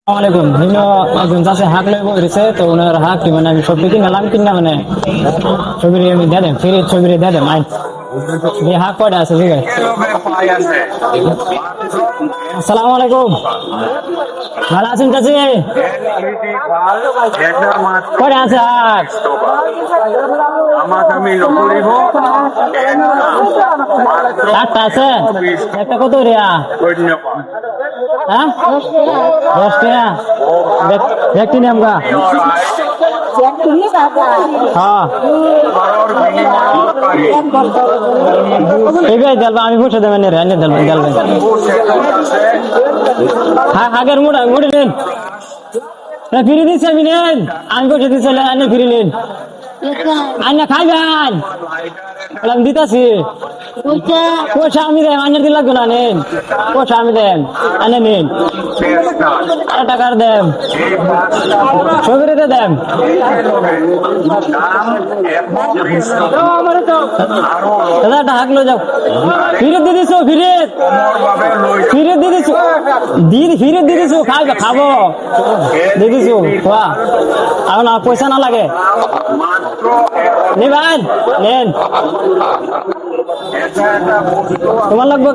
আসসালামাইকুম একজন চাষে হাঁক লই বলেছে তো ওনার হাঁক মানে আমি সবজি কিনলাম কিনা মানে ছবি আমি দিয়ে দেন ফিরে ছবি দিয়ে দেন আই দিয়ে হাঁক কয়টা আছে ঠিক আছে। আসসালামু আলাইকুম, ভালো আছেন চাচি? কয়টা আছে হাঁক? চারটা আছে, একটা কত রিয়া? হ্যাঁ 10 টাকা ব্যক্তি নিয়ম গা। হ্যাঁ ঠিক আছে দেলবা আমি বসে দেবেন দেলবেন আগের মুড়ে নেন ফিরে দিচ্ছি আমি নেন আমি বসে দিচ্ছি আনে ফিরে নেন আন্না খাইবেন আমি দিতেছি পয়সা আমি দেন আন্নার দিন লাগবে না নেন পয়সা আমি দেন আনে নেন টাকার দেন ছবিতে দেন দাদা হাঁকলো যাও ফিরে দিয়ে দিছো ফিরে দিয়ে দিছো ফিরে দিয়ে দিছো খাবো দিয়ে দিছো এখন আর পয়সা না লাগে নেবেন নেন তোমার লাগবে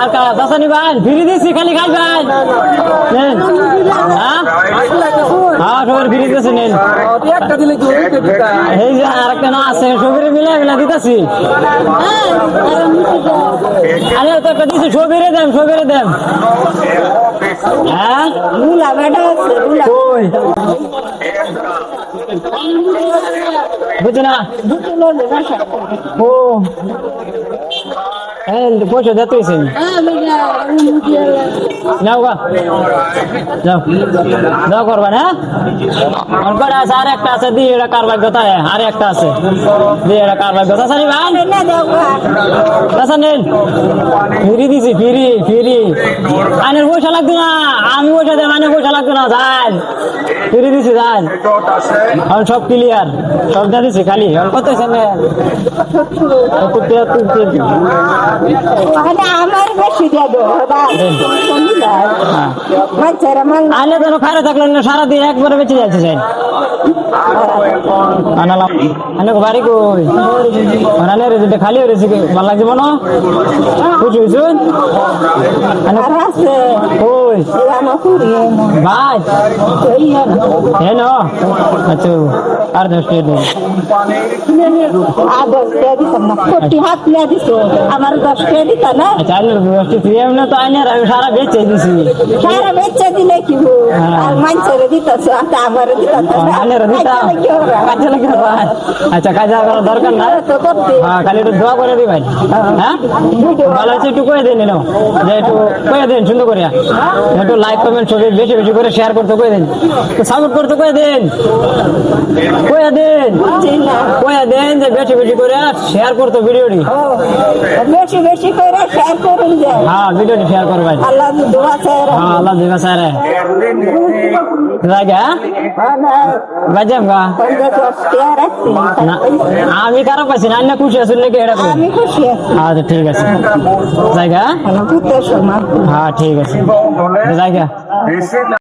একটা আর চাষা নিবেন ফিরে দিচ্ছি খালি খাইবেন নেন। হ্যাঁ হ্যাঁ সবাই ফিরে দিতেছে নেন এই যে আর একটা না আছে সবিরে মিলে মিলা দিতেছি আরে তো একটা দিচ্ছি সবিরে দেন হ্যাঁ বুঝছো না ও পয়সা দিতে নাও গা যাও যাও করবা না কটা আছে আর একটা আছে দিয়ে এটা কারবার কথা আর একটা আছে দিয়ে এটা কারবার কথা সারি ভাই নেন ফিরি দিছি ফিরি আইনের পয়সা লাগতো না আমি পয়সা দেব আইনের পয়সা লাগতো না যান ফিরি দিছি যান এখন সব ক্লিয়ার সব দিয়ে দিছি খালি এখন কত আমার বেশি আইলে তো খারে থাকলেন না সারাদিন একবারে বেঁচে যাচ্ছে চাই আনালাম আনে বাড়ি কই আনালে রেজিটা খালি হয়েছে ভালো লাগছে মনে খুশি হয়েছুন কই ভাই হেন আচ্ছা আর 10 টাকা দিন আমার 10 টাকা দিত না তো আইনের আমি সারা বেচে দিছি সারা বেচে দিলে কি আর মানুষের দিত আমার আচ্ছা কাজা করার দরকার না হ্যাঁ খালি একটু দোয়া করে দিবেন হ্যাঁ ভালো আছে একটু কয়ে দিন যে একটু কয়ে দিন সুন্দর করে একটু লাইক কমেন্ট ছবি বেশি বেশি করে শেয়ার করতে কয়ে দিন সাপোর্ট করতে কয়ে দিন যে বেশি বেশি করে শেয়ার করতো ভিডিওটি বেশি বেশি করে শেয়ার করুন হ্যাঁ ভিডিওটি শেয়ার করবেন আল্লাহ দোয়া চায় হ্যাঁ আল্লাহ দিবা স্যার আমি কারো পাইছি না খুশি আছেন নাকি এটা আচ্ছা ঠিক আছে জায়গা হ্যাঁ ঠিক আছে জায়গা